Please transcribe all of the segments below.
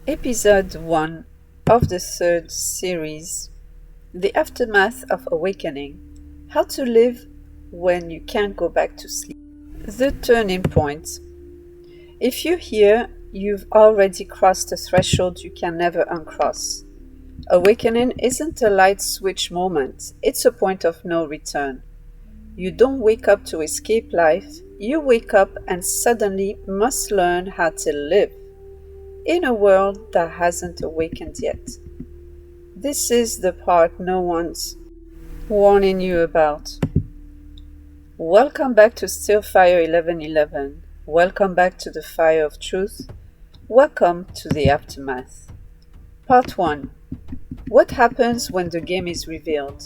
Episode 1 of the third series, The Aftermath of Awakening, How to Live When You Can't Go Back to Sleep. The Turning Point. If you're here, you've already crossed a threshold you can never uncross. Awakening isn't a light switch moment, it's a point of no return. You don't wake up to escape life, you wake up and suddenly must learn how to live in a world that hasn't awakened yet. This is the part no one's warning you about. Welcome back to Stillfire 1111. Welcome back to the fire of truth. Welcome to the aftermath. Part 1. What happens when the game is revealed?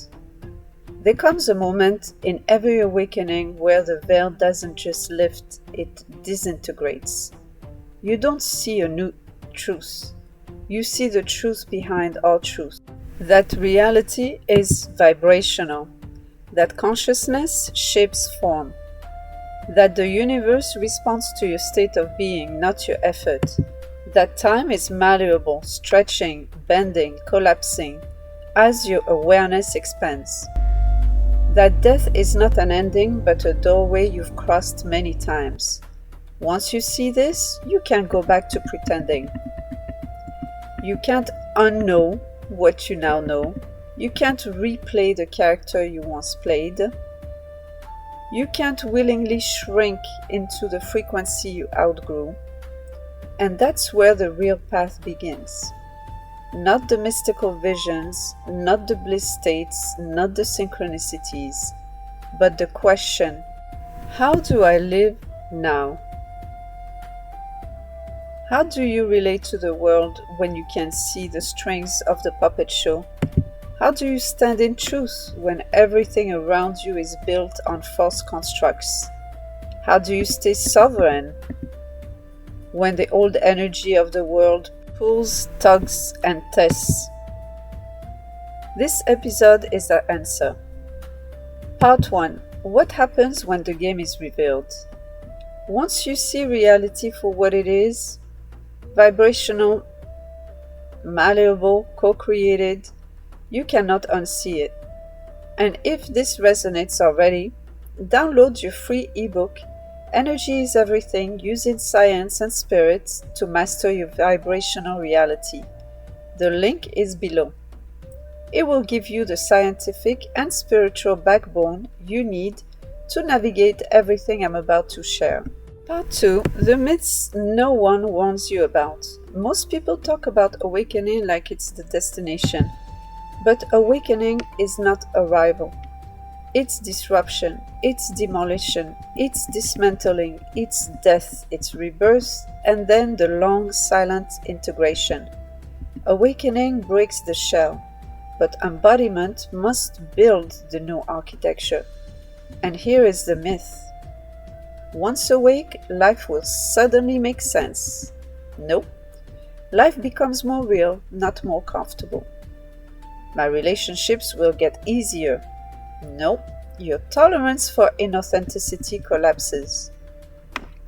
There comes a moment in every awakening where the veil doesn't just lift, it disintegrates. You don't see a new truth. You see the truth behind all truth. That reality is vibrational. That consciousness shapes form. That the universe responds to your state of being, not your effort. That time is malleable, stretching, bending, collapsing, as your awareness expands. That death is not an ending, but a doorway you've crossed many times. Once you see this, you can't go back to pretending. You can't unknow what you now know. You can't replay the character you once played. You can't willingly shrink into the frequency you outgrew. And that's where the real path begins. Not the mystical visions, not the bliss states, not the synchronicities, but the question, how do I live now? How do you relate to the world when you can see the strings of the puppet show? How do you stand in truth when everything around you is built on false constructs? How do you stay sovereign when the old energy of the world pulls, tugs, and tests? This episode is our answer. Part 1. What happens when the game is revealed? Once you see reality for what it is, vibrational, malleable, co-created, you cannot unsee it. And if this resonates already, download your free ebook, Energy is Everything, Using Science and Spirit to Master Your Vibrational Reality. The link is below. It will give you the scientific and spiritual backbone you need to navigate everything I'm about to share. Part 2. The myths no one warns you about. Most people talk about awakening like it's the destination. But awakening is not arrival. It's disruption, it's demolition, it's dismantling, it's death, it's rebirth, and then the long silent integration. Awakening breaks the shell, but embodiment must build the new architecture. And here is the myth. Once awake, life will suddenly make sense. Nope. Life becomes more real, not more comfortable. My relationships will get easier. No, your tolerance for inauthenticity collapses.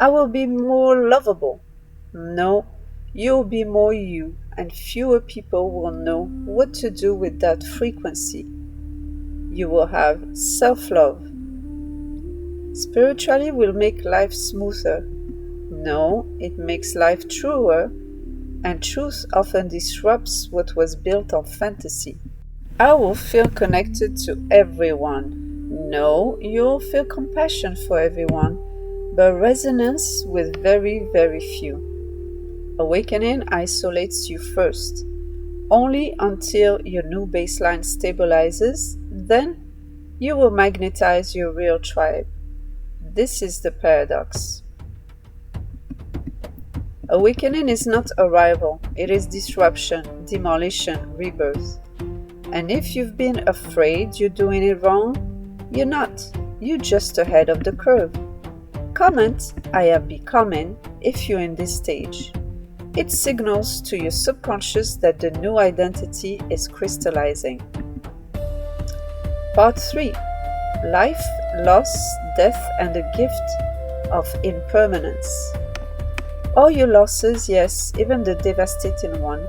I will be more lovable. No, you'll be more you, and fewer people will know what to do with that frequency. You will have self-love. Spiritually will make life smoother. No, it makes life truer, and truth often disrupts what was built on fantasy. I will feel connected to everyone. No, you'll feel compassion for everyone, but resonance with very, very few. Awakening isolates you first, only until your new baseline stabilizes, then you will magnetize your real tribe. This is the paradox. Awakening is not arrival, it is disruption, demolition, rebirth. And if you've been afraid you're doing it wrong, you're not. You're just ahead of the curve. Comment, I am becoming, if you're in this stage. It signals to your subconscious that the new identity is crystallizing. Part 3. Life, loss, death, and the gift of impermanence. All your losses, yes, even the devastating one,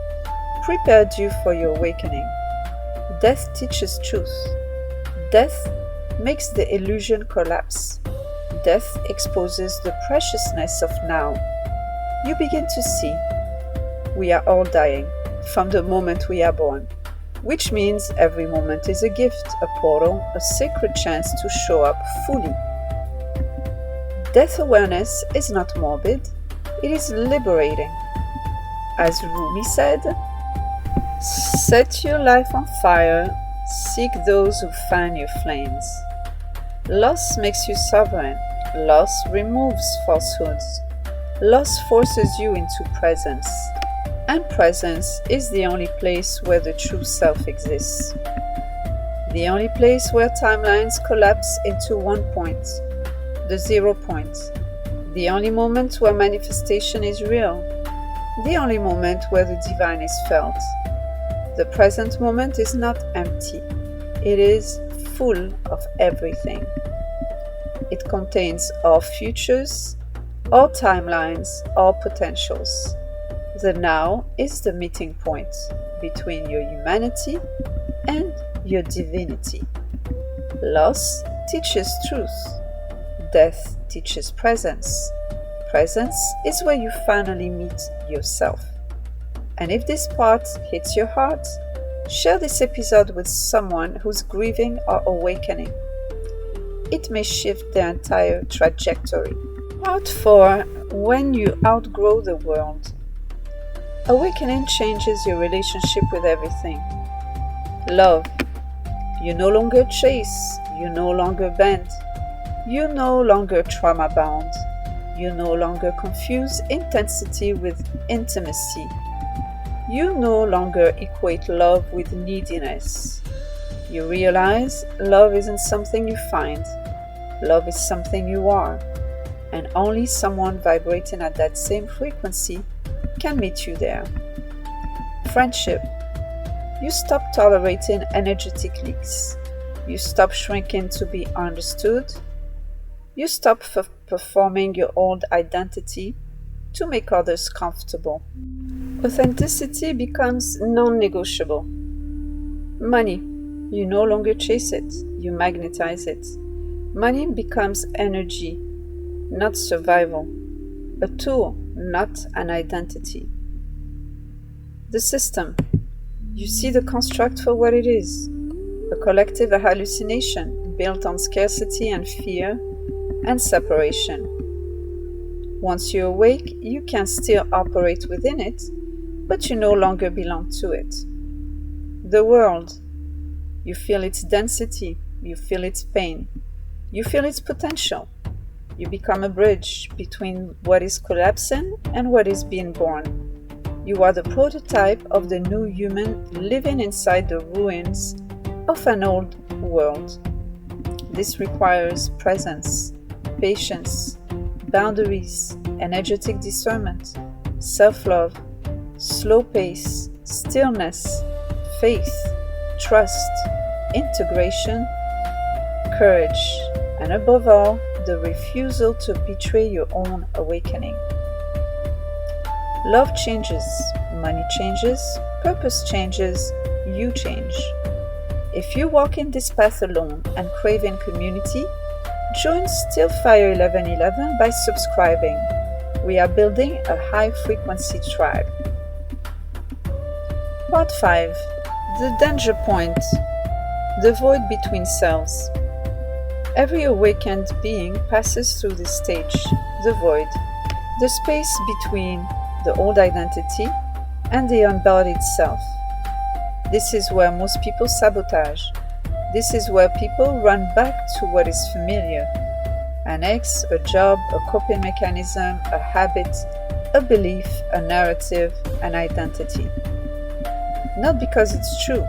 prepared you for your awakening. Death teaches truth. Death makes the illusion collapse. Death exposes the preciousness of now. You begin to see we are all dying from the moment we are born, which means every moment is a gift, a portal, a sacred chance to show up fully. Death awareness is not morbid, it is liberating. As Rumi said, set your life on fire, seek those who fan your flames. Loss makes you sovereign. Loss removes falsehoods. Loss forces you into presence. And presence is the only place where the true self exists. The only place where timelines collapse into one point, the 0 point. The only moment where manifestation is real. The only moment where the divine is felt. The present moment is not empty. It is full of everything. It contains all futures, all timelines, all potentials. The now is the meeting point between your humanity and your divinity. Loss teaches truth. Death teaches presence. Presence is where you finally meet yourself. And if this part hits your heart, share this episode with someone who's grieving or awakening. It may shift their entire trajectory. Part 4. When you outgrow the world. Awakening changes your relationship with everything. Love. You no longer chase. You no longer bend. You no longer trauma bound. You no longer confuse intensity with intimacy. You no longer equate love with neediness. You realize love isn't something you find. Love is something you are. And only someone vibrating at that same frequency can meet you there. Friendship. You stop tolerating energetic leaks. You stop shrinking to be understood. You stop performing your old identity to make others comfortable. Authenticity becomes non-negotiable. Money. You no longer chase it, you magnetize it. Money becomes energy, not survival. A tool, not an identity. The system. You see the construct for what it is. A collective hallucination built on scarcity and fear and separation. Once you awake, you can still operate within it, but you no longer belong to it. The world. You feel its density, you feel its pain, you feel its potential. You become a bridge between what is collapsing and what is being born. You are the prototype of the new human living inside the ruins of an old world. This requires presence, patience, boundaries, energetic discernment, self-love, slow pace, stillness, faith, trust, integration, courage, and above all, the refusal to betray your own awakening. Love changes, money changes, purpose changes, you change. If you walk in this path alone and craving community, join Still Fire 1111 by subscribing. We are building a high-frequency tribe. Part 5. The danger point. The void between selves. Every awakened being passes through this stage, the void, the space between the old identity and the unbodied self. This is where most people sabotage. This is where people run back to what is familiar. An ex, a job, a coping mechanism, a habit, a belief, a narrative, an identity. Not because it's true,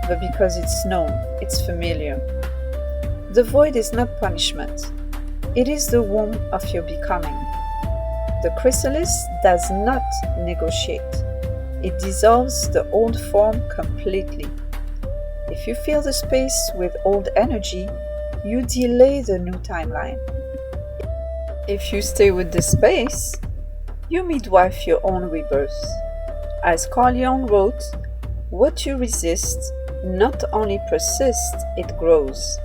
but because it's known, it's familiar. The void is not punishment. It is the womb of your becoming. The chrysalis does not negotiate. It dissolves the old form completely. If you fill the space with old energy, you delay the new timeline. If you stay with the space, You midwife your own rebirth. As Carl Jung wrote, what you resist not only persists, it grows.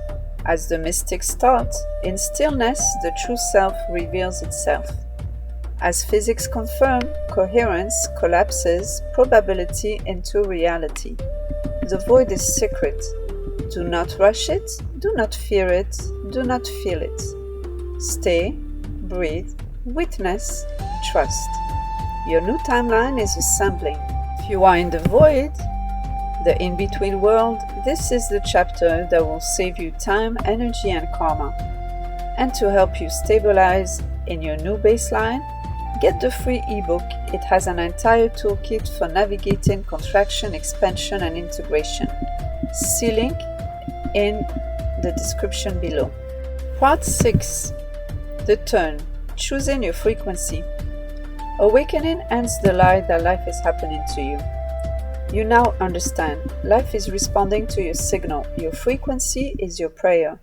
As the mystics taught, in stillness the true self reveals itself. As physics confirm, coherence collapses probability into reality. The void is secret. Do not rush it, do not fear it, do not feel it. Stay, breathe, witness, trust. Your new timeline is assembling. If you are in the void, the in-between world, this is the chapter that will save you time, energy, and karma. And to help you stabilize in your new baseline, get the free ebook. It has an entire toolkit for navigating contraction, expansion, and integration. See link in the description below. Part 6. The turn. Choosing your frequency. Awakening ends the lie that life is happening to you. You now understand. Life is responding to your signal. Your frequency is your prayer.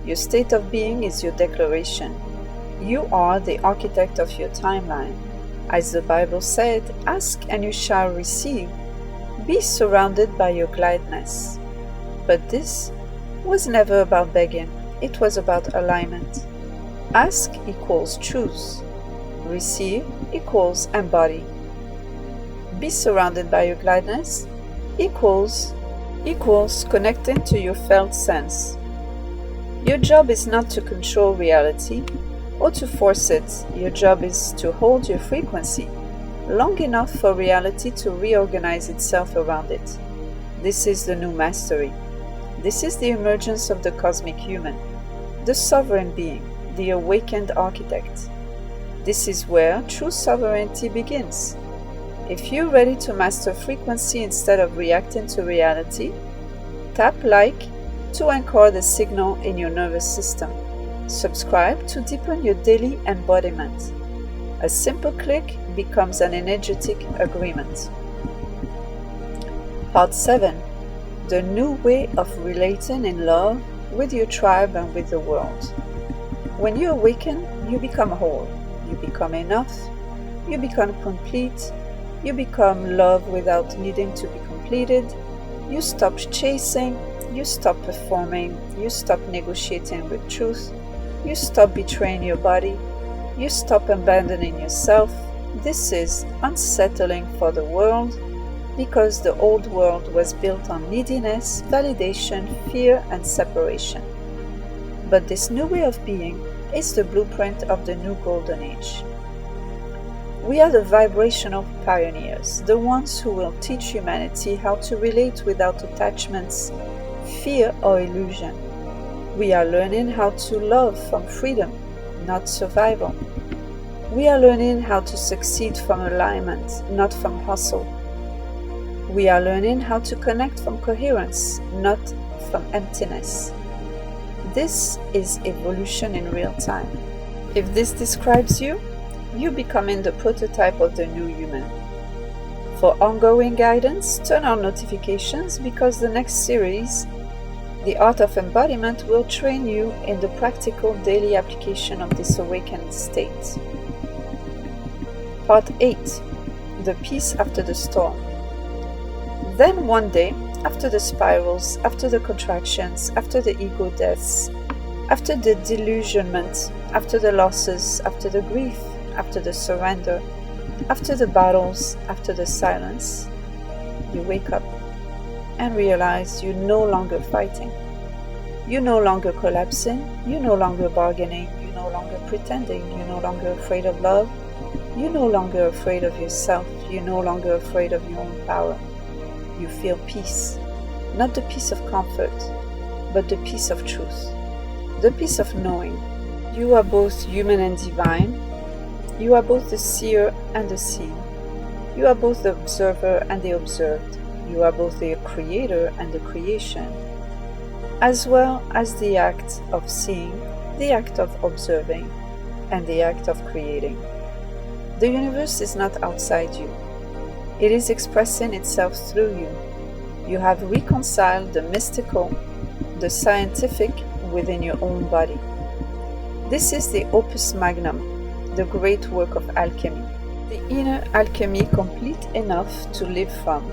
Your state of being is your declaration. You are the architect of your timeline. As the Bible said, ask and you shall receive. Be surrounded by your gladness. But this was never about begging. It was about alignment. Ask equals choose. Receive equals embody. Be surrounded by your gladness equals connecting to your felt sense. Your job is not to control reality or to force it. Your job is to hold your frequency long enough for reality to reorganize itself around it. This is the new mastery. This is the emergence of the cosmic human, the sovereign being, the awakened architect. This is where true sovereignty begins. If you're ready to master frequency instead of reacting to reality, tap like to anchor the signal in your nervous system. Subscribe to deepen your daily embodiment. A simple click becomes an energetic agreement. Part 7. The new way of relating in love with your tribe and with the world. When you awaken, you become whole. You become enough. You become complete. You become love without needing to be completed. You stop chasing. You stop performing. You stop negotiating with truth. You stop betraying your body. You stop abandoning yourself. This is unsettling for the world because the old world was built on neediness, validation, fear, and separation. But this new way of being is the blueprint of the new golden age. We are the vibrational pioneers, the ones who will teach humanity how to relate without attachments, fear, or illusion. We are learning how to love from freedom, not survival. We are learning how to succeed from alignment, not from hustle. We are learning how to connect from coherence, not from emptiness. This is evolution in real time. If this describes you, you're becoming the prototype of the new human. For ongoing guidance, turn on notifications because the next series, The Art of Embodiment, will train you in the practical daily application of this awakened state. Part 8. The Peace After the Storm. Then one day, after the spirals, after the contractions, after the ego deaths, after the delusionment, after the losses, after the grief, after the surrender, after the battles, after the silence, you wake up and realize you're no longer fighting. You're no longer collapsing. You're no longer bargaining. You're no longer pretending. You're no longer afraid of love. You're no longer afraid of yourself. You're no longer afraid of your own power. You feel peace. Not the peace of comfort, but the peace of truth. The peace of knowing. You are both human and divine. You are both the seer and the seen. You are both the observer and the observed. You are both the creator and the creation, as well as the act of seeing, the act of observing, and the act of creating. The universe is not outside you. It is expressing itself through you. You have reconciled the mystical, the scientific within your own body. This is the opus magnum, the great work of alchemy. The inner alchemy complete enough to live from.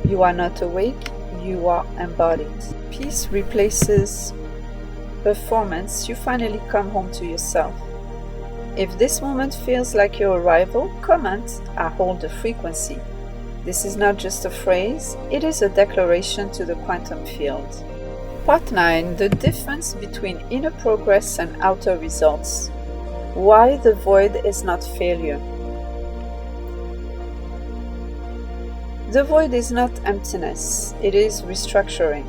You are not awake, you are embodied. Peace replaces performance, you finally come home to yourself. If this moment feels like your arrival, comment, I hold the frequency. This is not just a phrase, it is a declaration to the quantum field. Part 9. The difference between inner progress and outer results. Why the void is not failure. The void is not emptiness, it is restructuring.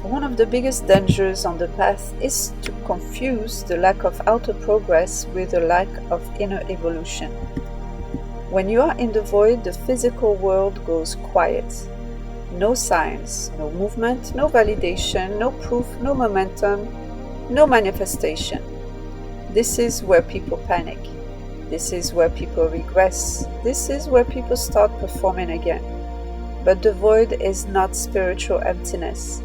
One of the biggest dangers on the path is to confuse the lack of outer progress with the lack of inner evolution. When you are in the void, the physical world goes quiet. No signs, no movement, no validation, no proof, no momentum, no manifestation. This is where people panic. This is where people regress. This is where people start performing again. But the void is not spiritual emptiness.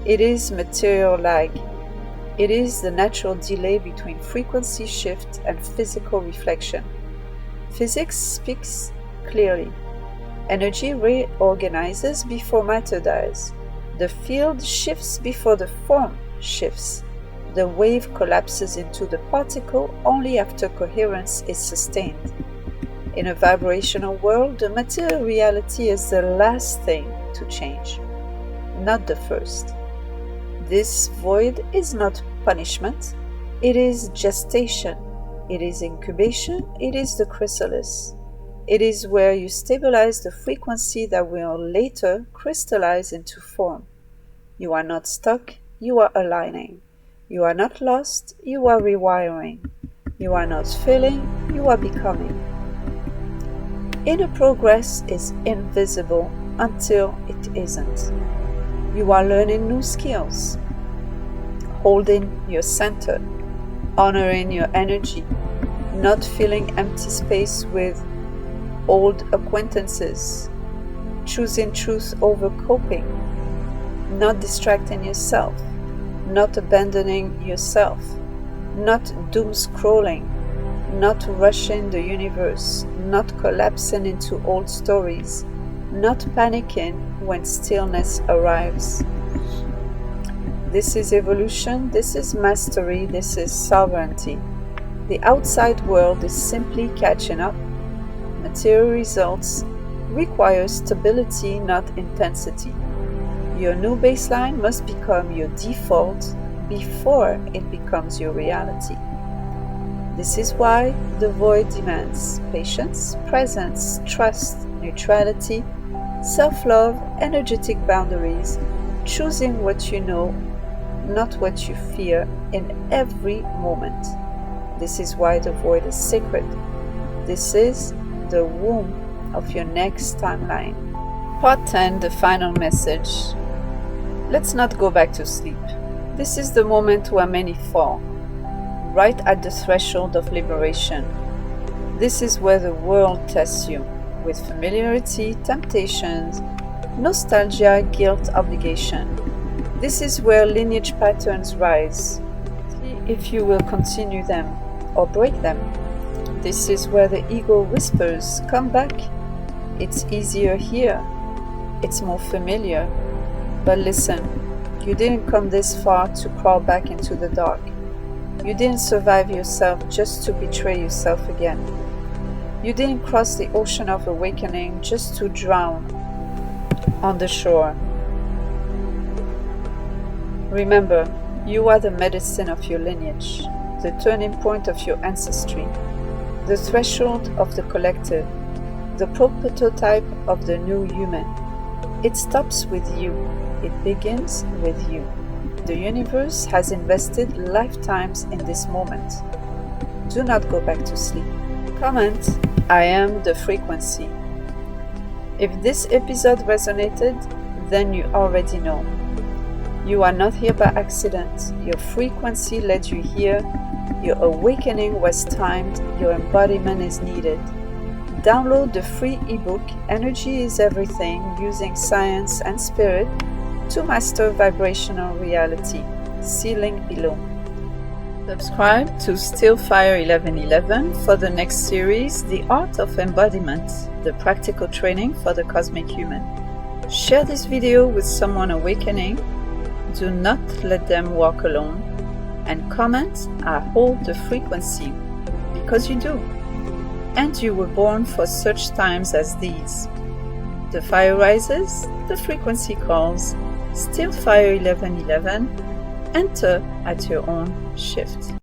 It is material lag. It is the natural delay between frequency shift and physical reflection. Physics speaks clearly. Energy reorganizes before matter dies. The field shifts before the form shifts. The wave collapses into the particle only after coherence is sustained. In a vibrational world, the material reality is the last thing to change, not the first. This void is not punishment, it is gestation, it is incubation, it is the chrysalis. It is where you stabilize the frequency that will later crystallize into form. You are not stuck, you are aligning. You are not lost, you are rewiring. You are not failing, you are becoming. Inner progress is invisible until it isn't. You are learning new skills, holding your center, honoring your energy, not filling empty space with old acquaintances, choosing truth over coping, not distracting yourself, not abandoning yourself, not doom scrolling, not rushing the universe, not collapsing into old stories, not panicking when stillness arrives. This is evolution, this is mastery, this is sovereignty. The outside world is simply catching up. Material results require stability, not intensity. Your new baseline must become your default before it becomes your reality. This is why the void demands patience, presence, trust, neutrality, self-love, energetic boundaries, choosing what you know, not what you fear in every moment. This is why the void is sacred. This is the womb of your next timeline. Part 10, the final message. Let's not go back to sleep. This is the moment where many fall, right at the threshold of liberation. This is where the world tests you, with familiarity, temptations, nostalgia, guilt, obligation. This is where lineage patterns rise. See if you will continue them or break them. This is where the ego whispers, come back. It's easier here. It's more familiar. But listen, you didn't come this far to crawl back into the dark. You didn't survive yourself just to betray yourself again. You didn't cross the ocean of awakening just to drown on the shore. Remember, you are the medicine of your lineage, the turning point of your ancestry, the threshold of the collective, the prototype of the new human. It stops with you. It begins with you. The universe has invested lifetimes in this moment. Do not go back to sleep. Comment, I am the frequency. If this episode resonated, then you already know. You are not here by accident. Your frequency led you here. Your awakening was timed. Your embodiment is needed. Download the free ebook, Energy is Everything, using science and spirit to master vibrational reality. See link below. Subscribe to Stillfire 1111 for the next series, The Art of Embodiment, the practical training for the cosmic human. Share this video with someone awakening. Do not let them walk alone. And comment, I hold the frequency, because you do. And you were born for such times as these. The fire rises, the frequency calls. Stillfire 1111. Enter at your own shift.